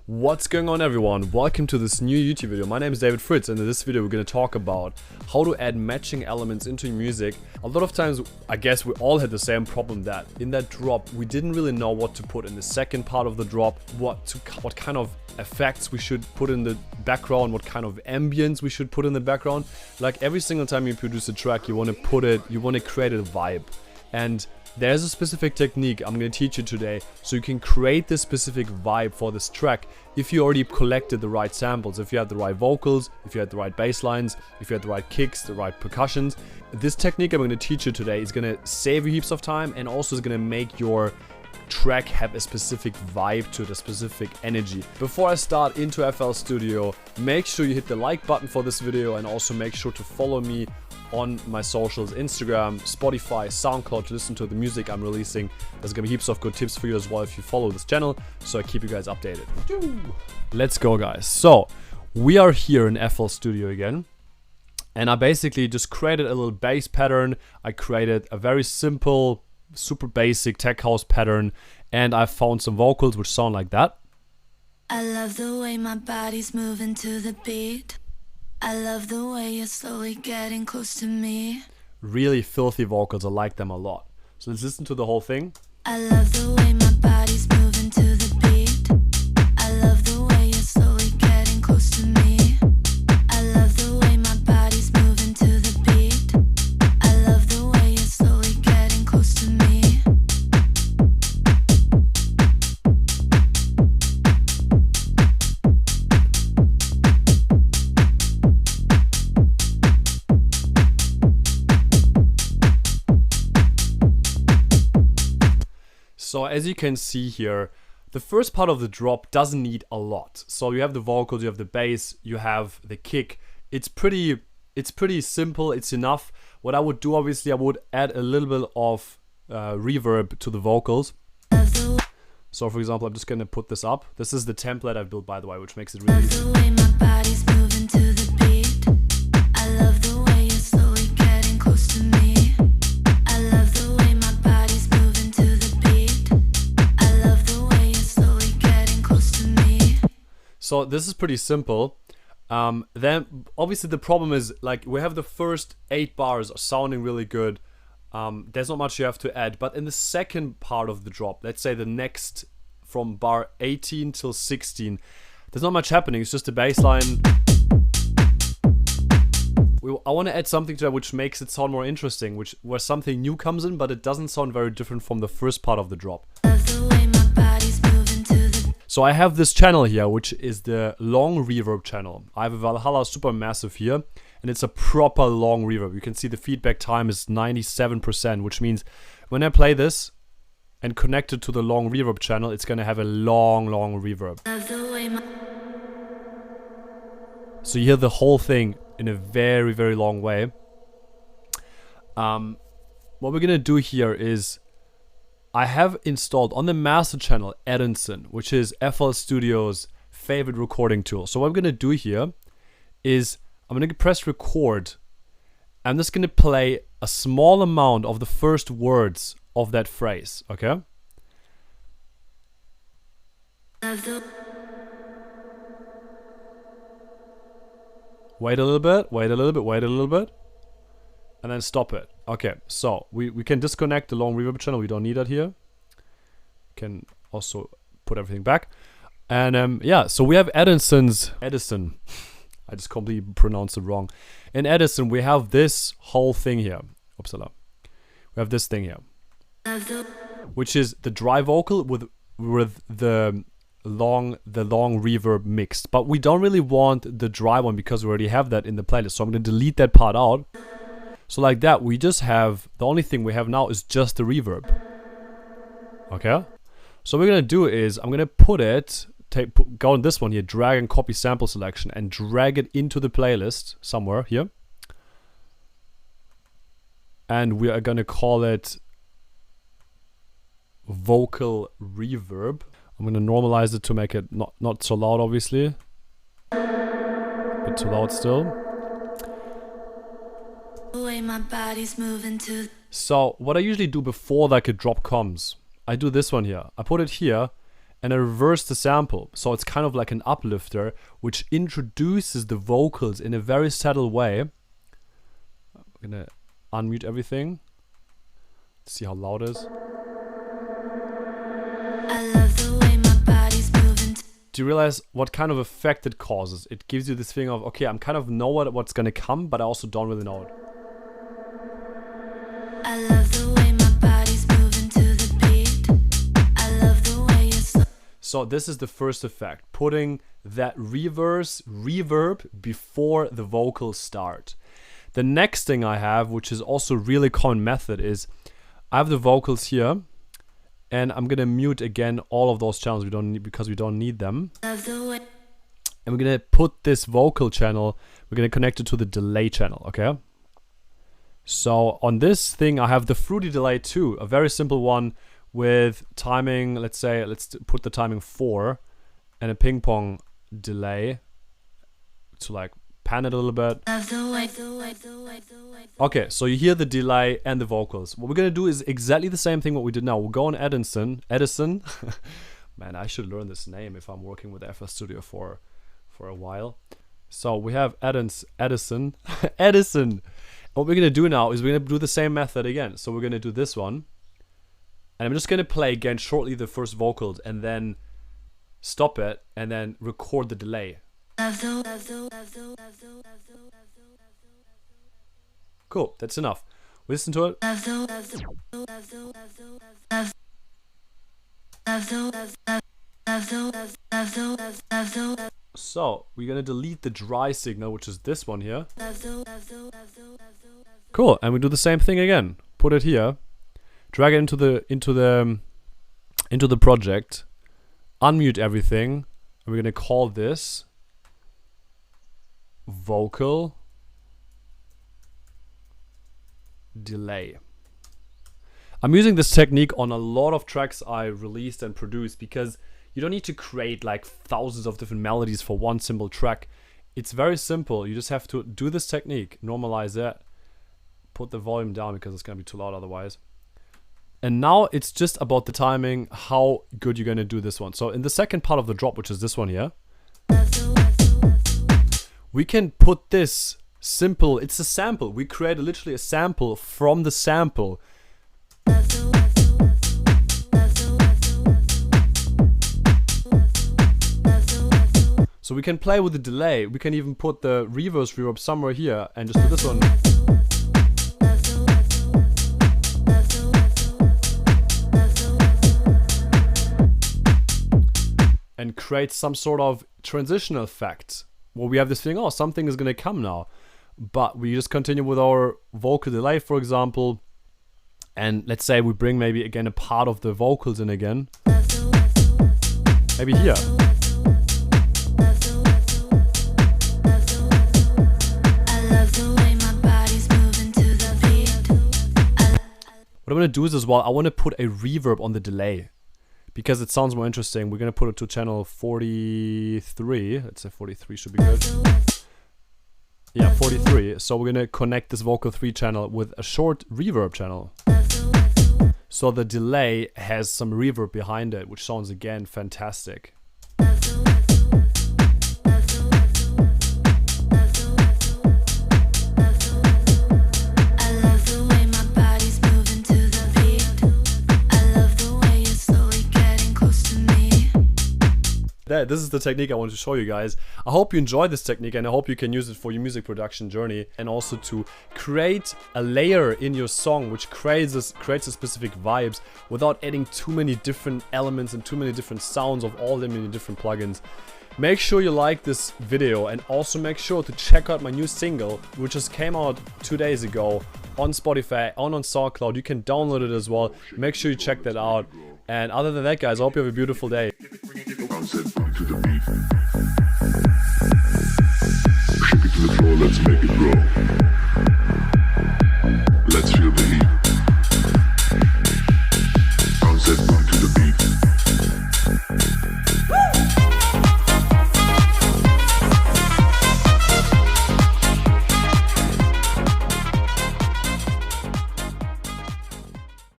What's going on, everyone? Welcome to this new YouTube video. My name is David Fritz, and in this video we're going to talk about how to add matching elements into your music. A lot of times, I guess we all had the same problem, that in that drop we didn't really know what to put in the second part of the drop, what kind of effects we should put in the background, what kind of ambience we should put in the background. Like every single time you produce a track, you want to create a vibe. And there's a specific technique I'm going to teach you today, so you can create this specific vibe for this track if you already collected the right samples, if you had the right vocals, if you had the right bass lines, if you had the right kicks, the right percussions. This technique I'm going to teach you today is going to save you heaps of time, and also is going to make your track have a specific vibe to it, a specific energy. Before I start into FL Studio, make sure you hit the like button for this video, and also make sure to follow me on my socials, Instagram, Spotify, SoundCloud, to listen to the music I'm releasing. There's gonna be heaps of good tips for you as well if you follow this channel, so I keep you guys updated. Let's go, guys. So we are here in FL Studio again, and I basically just created a little bass pattern. I created a very simple, super basic tech house pattern, and I found some vocals which sound like that. I love the way my body's moving to the beat. I love the way you're slowly getting close to me. Really filthy vocals, I like them a lot. So let's listen to the whole thing. I love the way my body's moving to the beat. I love the way you're slowly getting close to me. I love the way my body's moving to the beat. I love the way you're slowly getting close to me. So as you can see here, the first part of the drop doesn't need a lot. So you have the vocals, you have the bass, you have the kick. It's pretty simple, it's enough. What I would do, obviously, I would add a little bit of reverb to the vocals. So for example, I'm just gonna put this up. This is the template I've built, by the way, which makes it really easy. The way my body's moving to the beat. I love the way you're slowly getting close to me. I love the way my body's moving to the beat. I love the way you're slowly getting close to me. So this is pretty simple. Then obviously the problem is, like, we have the first 8 bars sounding really good. There's not much you have to add, but in the second part of the drop, let's say the next from bar 18 till 16, there's not much happening. It's just a bass line. I want to add something to that which makes it sound more interesting, where something new comes in, but it doesn't sound very different from the first part of the drop. Love the way my body's moving to the. So I have this channel here, which is the long reverb channel. I have a Valhalla Supermassive here, and it's a proper long reverb. You can see the feedback time is 97%, which means when I play this and connect it to the long reverb channel, it's gonna have a long reverb. Love the way my. So you hear the whole thing in a very long way. What we're gonna do here is, I have installed on the master channel Edison, which is FL Studio's favorite recording tool. So what I'm gonna do here is, I'm gonna press record. I'm just gonna play a small amount of the first words of that phrase, okay? Love the. Wait a little bit, wait a little bit, wait a little bit, and then stop it. Okay, so we can disconnect the long reverb channel. We don't need that here. Can also put everything back. And yeah, so we have Edison. I just completely pronounced it wrong. In Edison, we have this whole thing here. Upsala. We have this thing here, which is the dry vocal with the long reverb mixed. But we don't really want the dry one because we already have that in the playlist. So I'm going to delete that part out. So like that, we just have, the only thing we have now is just the reverb. Okay? So what we're going to do is, I'm going to put it, go on this one here, drag and copy sample selection, and drag it into the playlist somewhere here. And we are going to call it vocal reverb. I'm going to normalize it to make it not so loud, obviously. A bit too loud still. The way my body's moving to. So what I usually do before like a drop comes, I do this one here. I put it here, and I reverse the sample. So it's kind of like an uplifter, which introduces the vocals in a very subtle way. I'm gonna unmute everything. See how loud it is. I love the way my body's moving. Do you realize what kind of effect it causes? It gives you this feeling of, okay, I'm kind of know what's gonna come, but I also don't really know it. I love the way my body's moving to the beat. I love the way you're So this is the first effect, putting that reverb before the vocals start. The next thing I have, which is also a really common method, is I have the vocals here, and I'm gonna mute again all of those channels we don't need because we don't need them. love the way. And we're gonna put this vocal channel, we're gonna connect it to the delay channel, okay? So on this thing, I have the fruity delay too, a very simple one with timing, let's put the timing 4 and a ping pong delay to like pan it a little bit. Love the way. Okay, so you hear the delay and the vocals. What we're gonna do is exactly the same thing what we did now. We'll go on Edison. Man, I should learn this name if I'm working with FL Studio for a while. So we have Edison. Edison. What we're gonna do now is we're gonna do the same method again. So we're gonna do this one. And I'm just gonna play again shortly the first vocals and then stop it and then record the delay. Cool, that's enough. Listen to it. So we're gonna delete the dry signal, which is this one here. Cool, and we do the same thing again. Put it here, drag it into the project, unmute everything, and we're gonna call this vocal delay. I'm using this technique on a lot of tracks I released and produced because you don't need to create like thousands of different melodies for one simple track. It's very simple. You just have to do this technique, normalize it, put the volume down because it's gonna be too loud otherwise. And now it's just about the timing, how good you're gonna do this one. So in the second part of the drop, which is this one here, we can put this simple, it's a sample. We create literally a sample from the sample. So we can play with the delay. We can even put the reverse reverb somewhere here and just do this one. And create some sort of transitional effect where we have this thing, oh, something is gonna come now. But we just continue with our vocal delay, for example. And let's say we bring maybe again a part of the vocals in again. Maybe here. What I'm gonna do is as well, I wanna put a reverb on the delay because it sounds more interesting. We're gonna put it to channel 43. Let's say 43 should be good. Yeah, 43. So we're gonna connect this vocal 3 channel with a short reverb channel. So the delay has some reverb behind it, which sounds again fantastic. This is the technique I wanted to show you guys. I hope you enjoyed this technique and I hope you can use it for your music production journey and also to create a layer in your song which creates a specific vibes without adding too many different elements and too many different sounds of all the many different plugins. Make sure you like this video and also make sure to check out my new single which just came out 2 days ago on Spotify, on SoundCloud. You can download it as well. Make sure you check that out. And other than that, guys, I hope you have a beautiful day. To the beat. Shake it to the floor, let's make it grow.